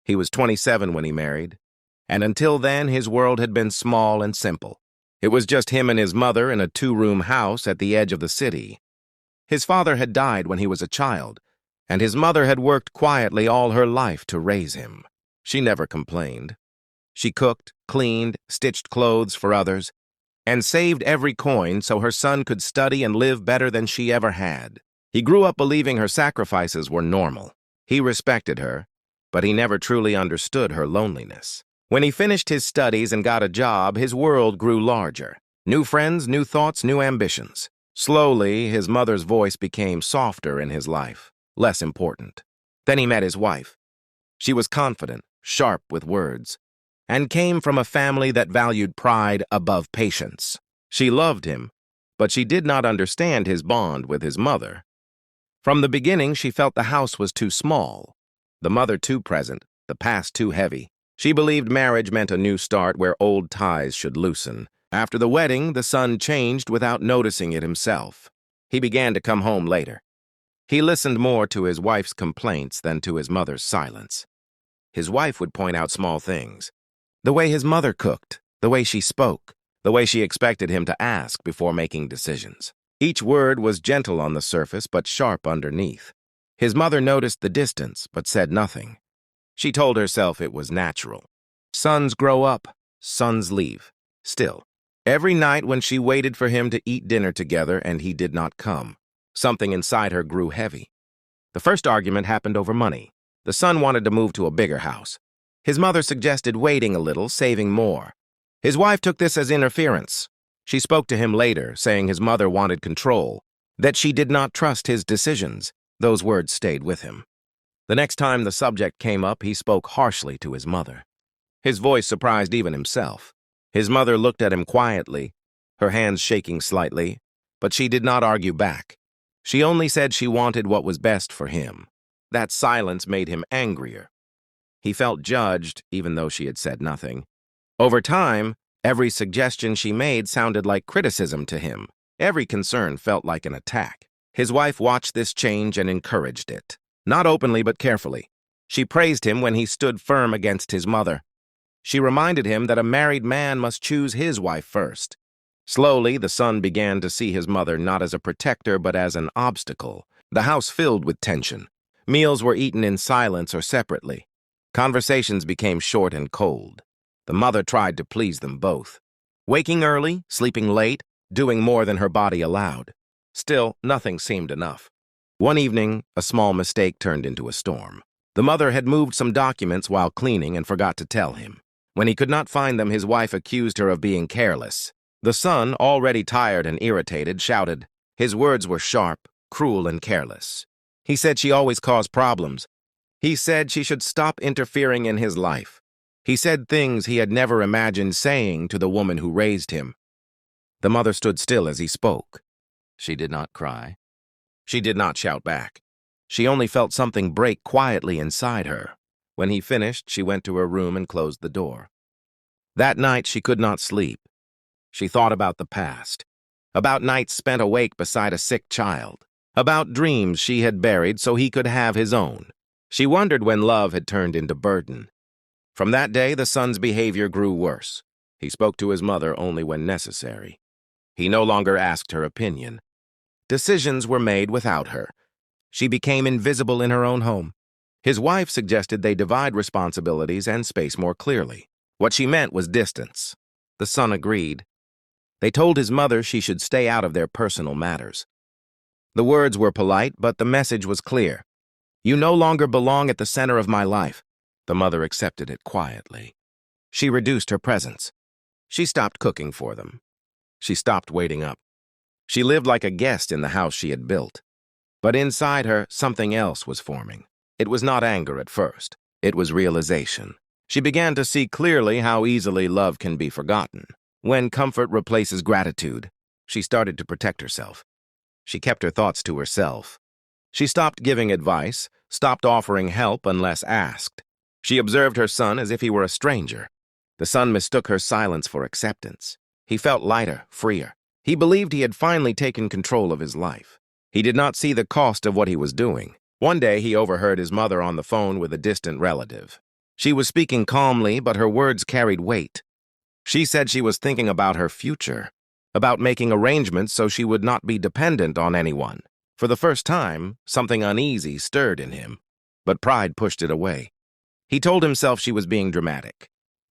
He was 27 when he married, and until then his world had been small and simple. It was just him and his mother in a two-room house at the edge of the city. His father had died when he was a child, and his mother had worked quietly all her life to raise him. She never complained. She cooked, cleaned, stitched clothes for others, and saved every coin so her son could study and live better than she ever had. He grew up believing her sacrifices were normal. He respected her, but he never truly understood her loneliness. When he finished his studies and got a job, his world grew larger. New friends, new thoughts, new ambitions. Slowly, his mother's voice became softer in his life, less important. Then he met his wife. She was confident, sharp with words, and came from a family that valued pride above patience. She loved him, but she did not understand his bond with his mother. From the beginning, she felt the house was too small, the mother too present, the past too heavy. She believed marriage meant a new start where old ties should loosen. After the wedding, the son changed without noticing it himself. He began to come home later. He listened more to his wife's complaints than to his mother's silence. His wife would point out small things. The way his mother cooked, the way she spoke, the way she expected him to ask before making decisions. Each word was gentle on the surface but sharp underneath. His mother noticed the distance but said nothing. She told herself it was natural. Sons grow up, sons leave. Still, every night when she waited for him to eat dinner together and he did not come, something inside her grew heavy. The first argument happened over money. The son wanted to move to a bigger house. His mother suggested waiting a little, saving more. His wife took this as interference. She spoke to him later, saying his mother wanted control, that she did not trust his decisions. Those words stayed with him. The next time the subject came up, he spoke harshly to his mother. His voice surprised even himself. His mother looked at him quietly, her hands shaking slightly, but she did not argue back. She only said she wanted what was best for him. That silence made him angrier. He felt judged, even though she had said nothing. Over time, every suggestion she made sounded like criticism to him. Every concern felt like an attack. His wife watched this change and encouraged it. Not openly but carefully. She praised him when he stood firm against his mother. She reminded him that a married man must choose his wife first. Slowly, the son began to see his mother not as a protector but as an obstacle. The house filled with tension. Meals were eaten in silence or separately. Conversations became short and cold. The mother tried to please them both. Waking early, sleeping late, doing more than her body allowed. Still, nothing seemed enough. One evening, a small mistake turned into a storm. The mother had moved some documents while cleaning and forgot to tell him. When he could not find them, his wife accused her of being careless. The son, already tired and irritated, shouted. His words were sharp, cruel, and careless. He said she always caused problems. He said she should stop interfering in his life. He said things he had never imagined saying to the woman who raised him. The mother stood still as he spoke. She did not cry. She did not shout back. She only felt something break quietly inside her. When he finished, she went to her room and closed the door. That night, she could not sleep. She thought about the past, about nights spent awake beside a sick child, about dreams she had buried so he could have his own. She wondered when love had turned into burden. From that day, the son's behavior grew worse. He spoke to his mother only when necessary. He no longer asked her opinion. Decisions were made without her. She became invisible in her own home. His wife suggested they divide responsibilities and space more clearly. What she meant was distance. The son agreed. They told his mother she should stay out of their personal matters. The words were polite, but the message was clear. You no longer belong at the center of my life. The mother accepted it quietly. She reduced her presence. She stopped cooking for them. She stopped waiting up. She lived like a guest in the house she had built. But inside her, something else was forming. It was not anger at first. It was realization. She began to see clearly how easily love can be forgotten. When comfort replaces gratitude, she started to protect herself. She kept her thoughts to herself. She stopped giving advice, stopped offering help unless asked. She observed her son as if he were a stranger. The son mistook her silence for acceptance. He felt lighter, freer. He believed he had finally taken control of his life. He did not see the cost of what he was doing. One day, he overheard his mother on the phone with a distant relative. She was speaking calmly, but her words carried weight. She said she was thinking about her future, about making arrangements so she would not be dependent on anyone. For the first time, something uneasy stirred in him, but pride pushed it away. He told himself she was being dramatic.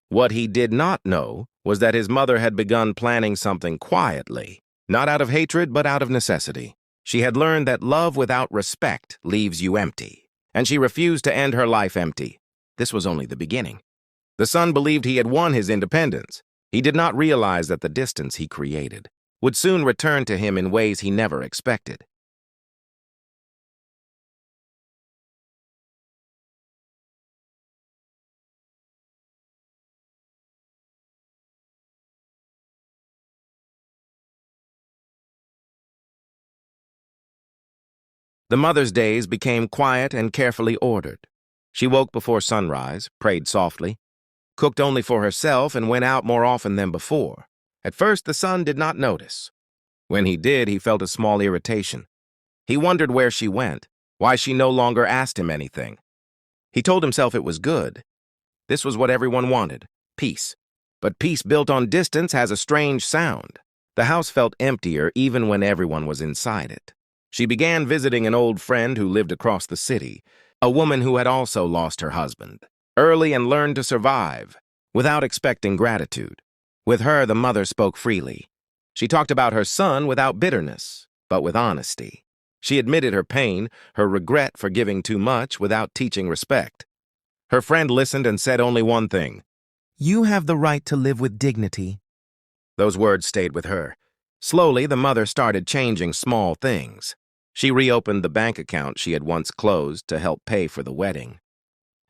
What he did not know was that his mother had begun planning something quietly, not out of hatred but out of necessity. She had learned that love without respect leaves you empty, and she refused to end her life empty. This was only the beginning. The son believed he had won his independence. He did not realize that the distance he created would soon return to him in ways he never expected. The mother's days became quiet and carefully ordered. She woke before sunrise, prayed softly, cooked only for herself, and went out more often than before. At first, the son did not notice. When he did, he felt a small irritation. He wondered where she went, why she no longer asked him anything. He told himself it was good. This was what everyone wanted, peace. But peace built on distance has a strange sound. The house felt emptier even when everyone was inside it. She began visiting an old friend who lived across the city, a woman who had also lost her husband early and learned to survive without expecting gratitude. With her, the mother spoke freely. She talked about her son without bitterness, but with honesty. She admitted her pain, her regret for giving too much without teaching respect. Her friend listened and said only one thing: "You have the right to live with dignity." Those words stayed with her. Slowly, the mother started changing small things. She reopened the bank account she had once closed to help pay for the wedding.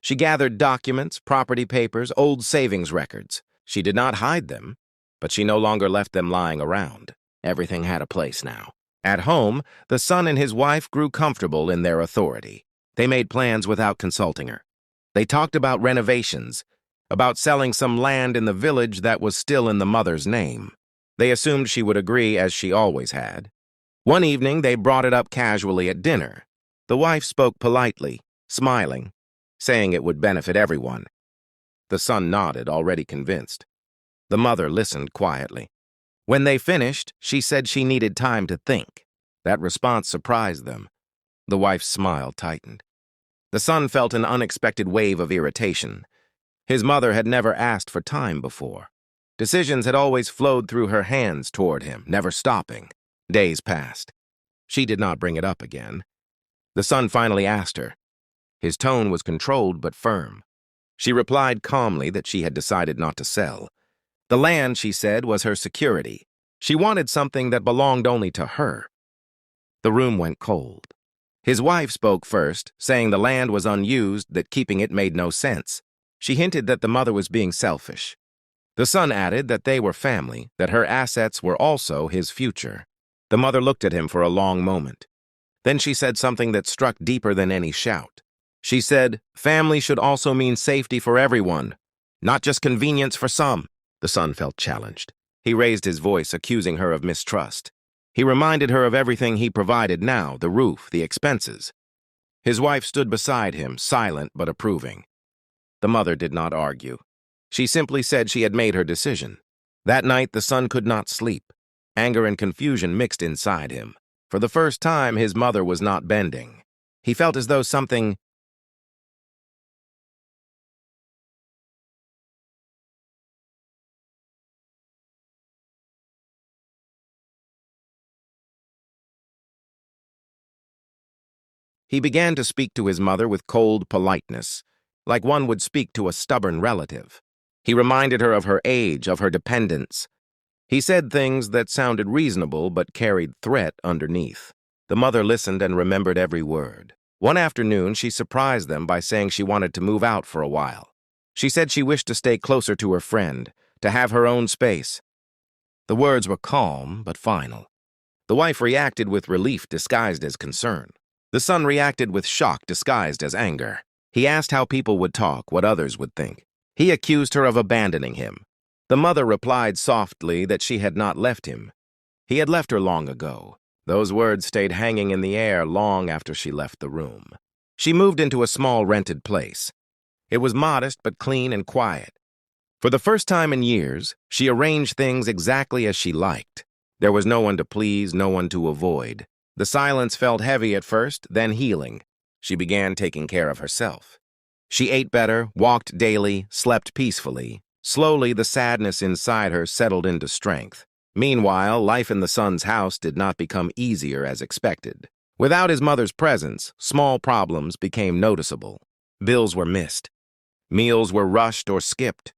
She gathered documents, property papers, old savings records. She did not hide them, but she no longer left them lying around. Everything had a place now. At home, the son and his wife grew comfortable in their authority. They made plans without consulting her. They talked about renovations, about selling some land in the village that was still in the mother's name. They assumed she would agree, as she always had. One evening, they brought it up casually at dinner. The wife spoke politely, smiling, saying it would benefit everyone. The son nodded, already convinced. The mother listened quietly. When they finished, she said she needed time to think. That response surprised them. The wife's smile tightened. The son felt an unexpected wave of irritation. His mother had never asked for time before. Decisions had always flowed through her hands toward him, never stopping. Days passed. She did not bring it up again. The son finally asked her. His tone was controlled but firm. She replied calmly that she had decided not to sell. The land, she said, was her security. She wanted something that belonged only to her. The room went cold. His wife spoke first, saying the land was unused, that keeping it made no sense. She hinted that the mother was being selfish. The son added that they were family, that her assets were also his future. The mother looked at him for a long moment. Then she said something that struck deeper than any shout. She said, "Family should also mean safety for everyone, not just convenience for some." The son felt challenged. He raised his voice, accusing her of mistrust. He reminded her of everything he provided now, the roof, the expenses. His wife stood beside him, silent but approving. The mother did not argue. She simply said she had made her decision. That night, the son could not sleep. Anger and confusion mixed inside him. For the first time, his mother was not bending. He felt as though something... He began to speak to his mother with cold politeness, like one would speak to a stubborn relative. He reminded her of her age, of her dependence. He said things that sounded reasonable but carried threat underneath. The mother listened and remembered every word. One afternoon, she surprised them by saying she wanted to move out for a while. She said she wished to stay closer to her friend, to have her own space. The words were calm but final. The wife reacted with relief disguised as concern. The son reacted with shock disguised as anger. He asked how people would talk, what others would think. He accused her of abandoning him. The mother replied softly that she had not left him. He had left her long ago. Those words stayed hanging in the air long after she left the room. She moved into a small rented place. It was modest but clean and quiet. For the first time in years, she arranged things exactly as she liked. There was no one to please, no one to avoid. The silence felt heavy at first, then healing. She began taking care of herself. She ate better, walked daily, slept peacefully. Slowly, the sadness inside her settled into strength. Meanwhile, life in the son's house did not become easier as expected. Without his mother's presence, small problems became noticeable. Bills were missed. Meals were rushed or skipped.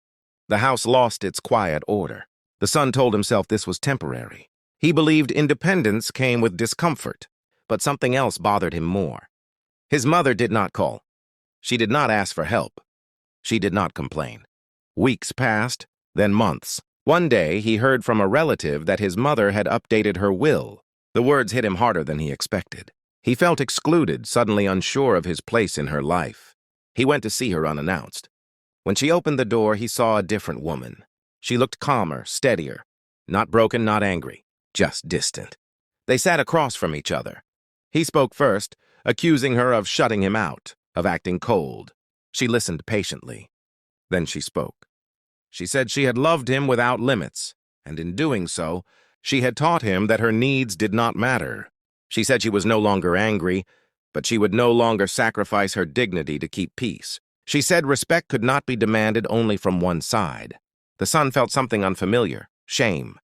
The house lost its quiet order. The son told himself this was temporary. He believed independence came with discomfort, but something else bothered him more. His mother did not call. She did not ask for help. She did not complain. Weeks passed, then months. One day, he heard from a relative that his mother had updated her will. The words hit him harder than he expected. He felt excluded, suddenly unsure of his place in her life. He went to see her unannounced. When she opened the door, he saw a different woman. She looked calmer, steadier. Not broken, not angry, just distant. They sat across from each other. He spoke first, accusing her of shutting him out, of acting cold. She listened patiently. Then she spoke. She said she had loved him without limits, and in doing so, she had taught him that her needs did not matter. She said she was no longer angry, but she would no longer sacrifice her dignity to keep peace. She said respect could not be demanded only from one side. The son felt something unfamiliar, shame,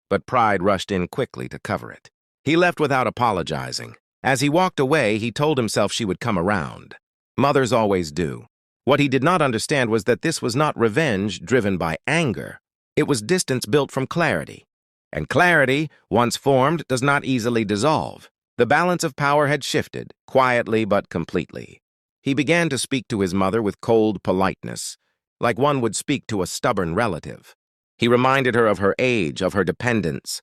but pride rushed in quickly to cover it. He left without apologizing. As he walked away, he told himself she would come around. Mothers always do. What he did not understand was that this was not revenge driven by anger. It was distance built from clarity. And clarity, once formed, does not easily dissolve. The balance of power had shifted, quietly but completely. He began to speak to his mother with cold politeness, like one would speak to a stubborn relative. He reminded her of her age, of her dependence.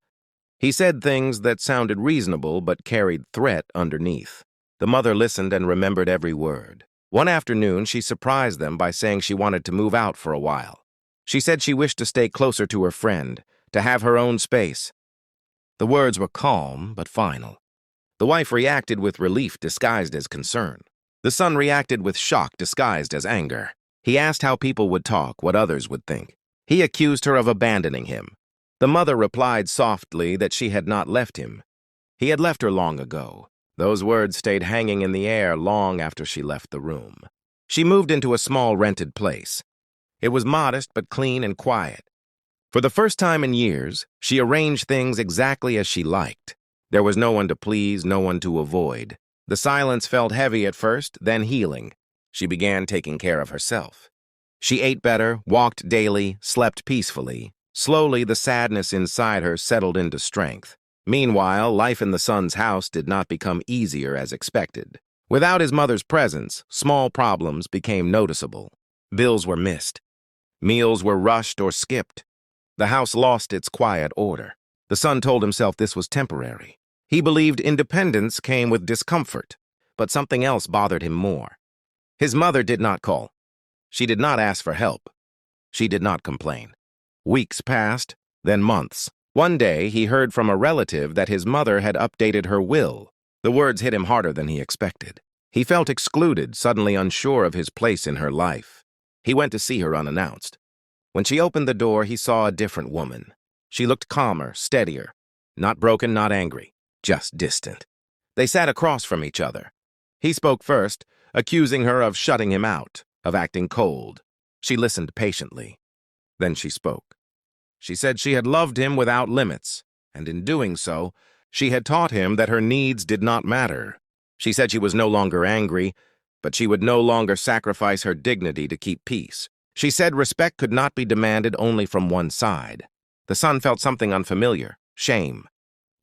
He said things that sounded reasonable but carried threat underneath. The mother listened and remembered every word. One afternoon, she surprised them by saying she wanted to move out for a while. She said she wished to stay closer to her friend, to have her own space. The words were calm but final. The wife reacted with relief disguised as concern. The son reacted with shock disguised as anger. He asked how people would talk, what others would think. He accused her of abandoning him. The mother replied softly that she had not left him. He had left her long ago. Those words stayed hanging in the air long after she left the room. She moved into a small rented place. It was modest but clean and quiet. For the first time in years, she arranged things exactly as she liked. There was no one to please, no one to avoid. The silence felt heavy at first, then healing. She began taking care of herself. She ate better, walked daily, slept peacefully. Slowly, the sadness inside her settled into strength. Meanwhile, life in the son's house did not become easier as expected. Without his mother's presence, small problems became noticeable. Bills were missed. Meals were rushed or skipped. The house lost its quiet order. The son told himself this was temporary. He believed independence came with discomfort, but something else bothered him more. His mother did not call. She did not ask for help. She did not complain. Weeks passed, then months. One day, he heard from a relative that his mother had updated her will. The words hit him harder than he expected. He felt excluded, suddenly unsure of his place in her life. He went to see her unannounced. When she opened the door, he saw a different woman. She looked calmer, steadier. Not broken, not angry, just distant. They sat across from each other. He spoke first, accusing her of shutting him out, of acting cold. She listened patiently. Then she spoke. She said she had loved him without limits, and in doing so, she had taught him that her needs did not matter. She said she was no longer angry, but she would no longer sacrifice her dignity to keep peace. She said respect could not be demanded only from one side. The son felt something unfamiliar, shame,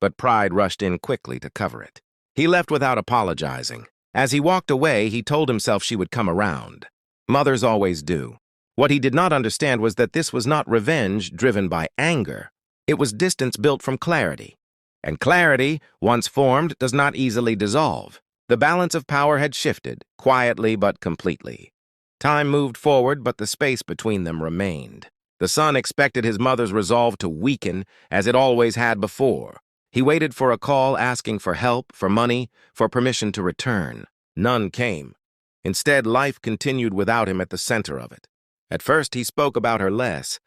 but pride rushed in quickly to cover it. He left without apologizing. As he walked away, he told himself she would come around. Mothers always do. What he did not understand was that this was not revenge driven by anger. It was distance built from clarity. And clarity, once formed, does not easily dissolve. The balance of power had shifted, quietly but completely. Time moved forward, but the space between them remained. The son expected his mother's resolve to weaken, as it always had before. He waited for a call asking for help, for money, for permission to return. None came. Instead, life continued without him at the center of it. At first, he spoke about her less.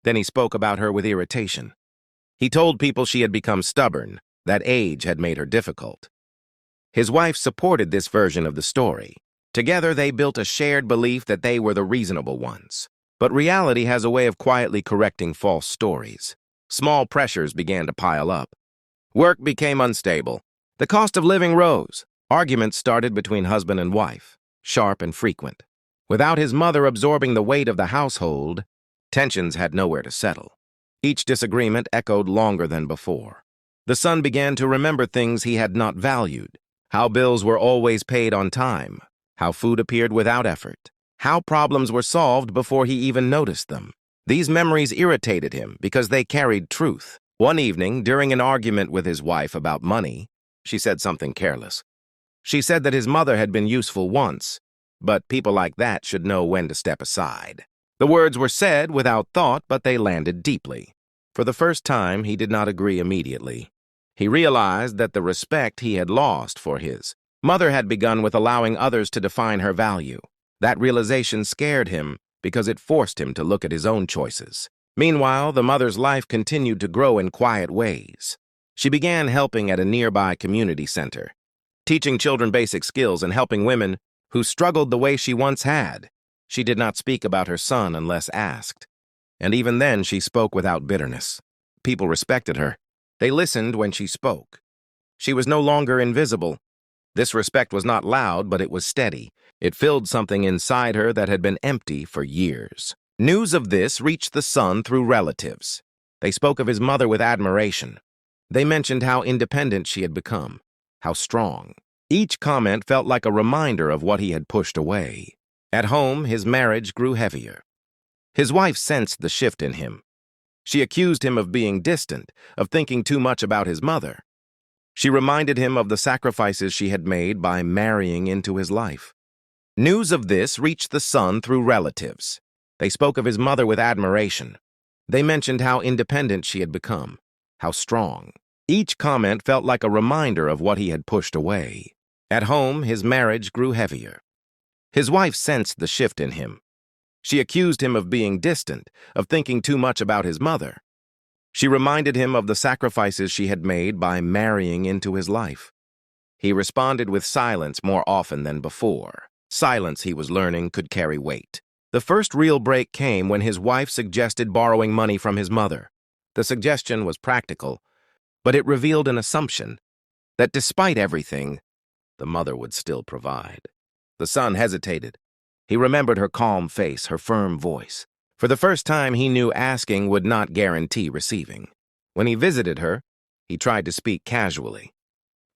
Then he spoke about her with irritation. He told people she had become stubborn, that age had made her difficult. His wife supported this version of the story. Together, they built a shared belief that they were the reasonable ones. But reality has a way of quietly correcting false stories. Small pressures began to pile up. Work became unstable. The cost of living rose. Arguments started between husband and wife, sharp and frequent. Without his mother absorbing the weight of the household, tensions had nowhere to settle. Each disagreement echoed longer than before. The son began to remember things he had not valued, how bills were always paid on time, how food appeared without effort, how problems were solved before he even noticed them. These memories irritated him because they carried truth. One evening, during an argument with his wife about money, she said something careless. She said that his mother had been useful once, but people like that should know when to step aside. The words were said without thought, but they landed deeply. For the first time, he did not agree immediately. He realized that the respect he had lost for his mother had begun with allowing others to define her value. That realization scared him because it forced him to look at his own choices. Meanwhile, the mother's life continued to grow in quiet ways. She began helping at a nearby community center, teaching children basic skills and helping women who struggled the way she once had. She did not speak about her son unless asked. And even then, she spoke without bitterness. People respected her. They listened when she spoke. She was no longer invisible. This respect was not loud, but it was steady. It filled something inside her that had been empty for years. News of this reached the son through relatives. They spoke of his mother with admiration. They mentioned how independent she had become, how strong. Each comment felt like a reminder of what he had pushed away. At home, his marriage grew heavier. His wife sensed the shift in him. She accused him of being distant, of thinking too much about his mother. She reminded him of the sacrifices she had made by marrying into his life. News of this reached the son through relatives. They spoke of his mother with admiration. They mentioned how independent she had become, how strong. Each comment felt like a reminder of what he had pushed away. At home, his marriage grew heavier. His wife sensed the shift in him. She accused him of being distant, of thinking too much about his mother. She reminded him of the sacrifices she had made by marrying into his life. He responded with silence more often than before. Silence, he was learning, could carry weight. The first real break came when his wife suggested borrowing money from his mother. The suggestion was practical, but it revealed an assumption that despite everything, the mother would still provide. The son hesitated. He remembered her calm face, her firm voice. For the first time, he knew asking would not guarantee receiving. When he visited her, he tried to speak casually.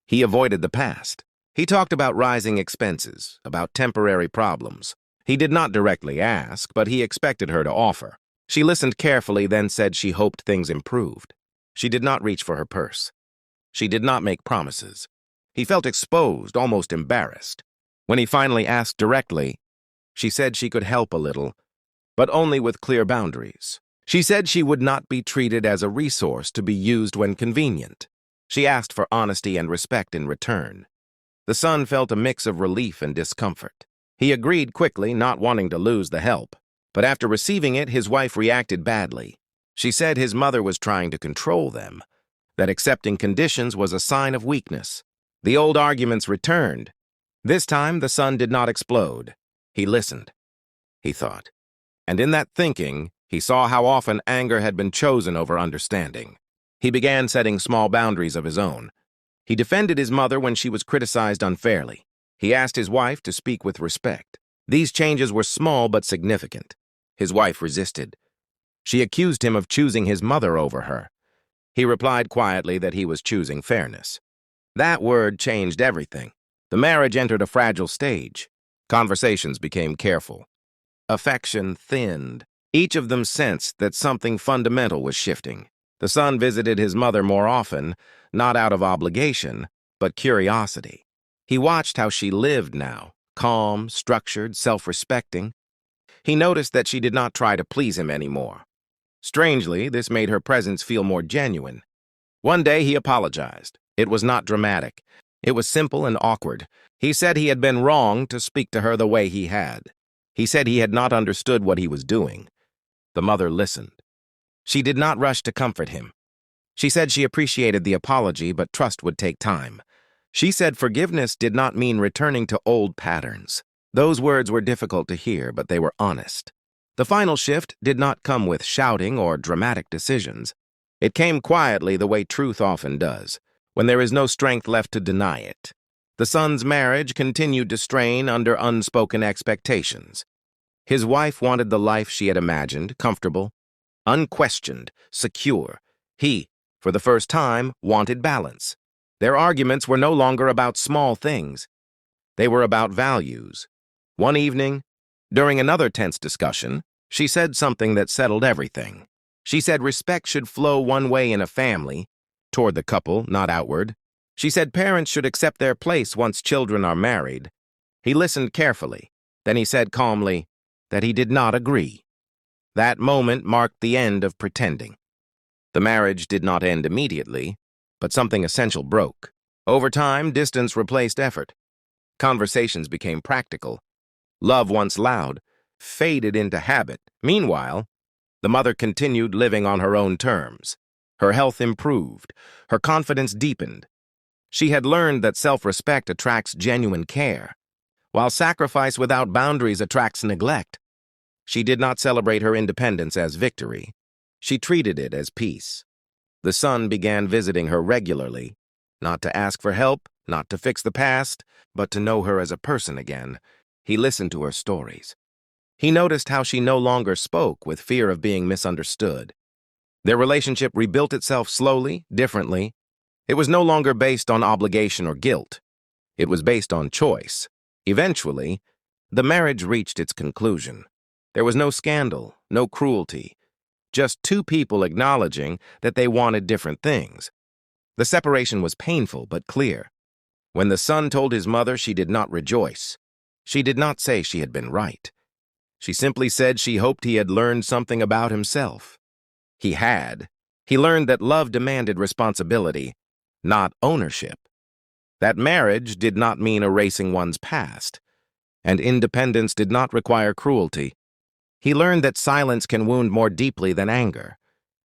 He avoided the past. He talked about rising expenses, about temporary problems. He did not directly ask, but he expected her to offer. She listened carefully, then said she hoped things improved. She did not reach for her purse. She did not make promises. He felt exposed, almost embarrassed. When he finally asked directly, she said she could help a little, but only with clear boundaries. She said she would not be treated as a resource to be used when convenient. She asked for honesty and respect in return. The son felt a mix of relief and discomfort. He agreed quickly, not wanting to lose the help. But after receiving it, his wife reacted badly. She said his mother was trying to control them, that accepting conditions was a sign of weakness. The old arguments returned. This time, the son did not explode. He listened, he thought. And in that thinking, he saw how often anger had been chosen over understanding. He began setting small boundaries of his own. He defended his mother when she was criticized unfairly. He asked his wife to speak with respect. These changes were small but significant. His wife resisted. She accused him of choosing his mother over her. He replied quietly that he was choosing fairness. That word changed everything. The marriage entered a fragile stage. Conversations became careful. Affection thinned. Each of them sensed that something fundamental was shifting. The son visited his mother more often, not out of obligation, but curiosity. He watched how she lived now, calm, structured, self-respecting. He noticed that she did not try to please him anymore. Strangely, this made her presence feel more genuine. One day he apologized. It was not dramatic. It was simple and awkward. He said he had been wrong to speak to her the way he had. He said he had not understood what he was doing. The mother listened. She did not rush to comfort him. She said she appreciated the apology, but trust would take time. She said forgiveness did not mean returning to old patterns. Those words were difficult to hear, but they were honest. The final shift did not come with shouting or dramatic decisions. It came quietly the way truth often does, when there is no strength left to deny it. The son's marriage continued to strain under unspoken expectations. His wife wanted the life she had imagined, comfortable, unquestioned, secure. He, for the first time, wanted balance. Their arguments were no longer about small things. They were about values. One evening, during another tense discussion, she said something that settled everything. She said respect should flow one way in a family, toward the couple, not outward. She said parents should accept their place once children are married. He listened carefully. Then he said calmly that he did not agree. That moment marked the end of pretending. The marriage did not end immediately, but something essential broke. Over time, distance replaced effort. Conversations became practical. Love, once loud, faded into habit. Meanwhile, the mother continued living on her own terms. Her health improved. Her confidence deepened. She had learned that self-respect attracts genuine care, while sacrifice without boundaries attracts neglect. She did not celebrate her independence as victory. She treated it as peace. The son began visiting her regularly, not to ask for help, not to fix the past, but to know her as a person again. He listened to her stories. He noticed how she no longer spoke with fear of being misunderstood. Their relationship rebuilt itself slowly, differently. It was no longer based on obligation or guilt. It was based on choice. Eventually, the marriage reached its conclusion. There was no scandal, no cruelty, just two people acknowledging that they wanted different things. The separation was painful but clear. When the son told his mother, she did not rejoice. She did not say she had been right. She simply said she hoped he had learned something about himself. He had. He learned that love demanded responsibility, not ownership. That marriage did not mean erasing one's past, and independence did not require cruelty. He learned that silence can wound more deeply than anger,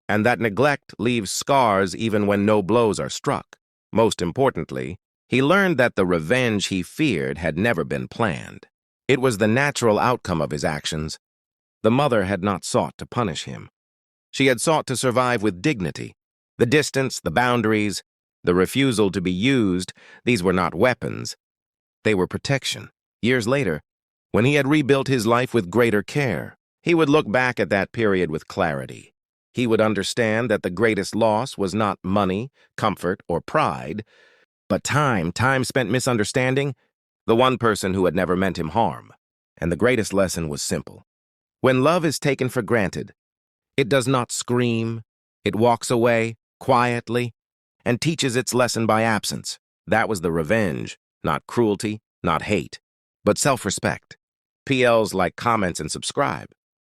and that neglect leaves scars even when no blows are struck. Most importantly, he learned that the revenge he feared had never been planned. It was the natural outcome of his actions. The mother had not sought to punish him. She had sought to survive with dignity. The distance, the boundaries, the refusal to be used, these were not weapons. They were protection. Years later, when he had rebuilt his life with greater care, he would look back at that period with clarity. He would understand that the greatest loss was not money, comfort, or pride, but time spent misunderstanding, the one person who had never meant him harm. And the greatest lesson was simple. When love is taken for granted, it does not scream, it walks away, quietly, and teaches its lesson by absence. That was the revenge, not cruelty, not hate, but self-respect. PLs, like, comments, and subscribe.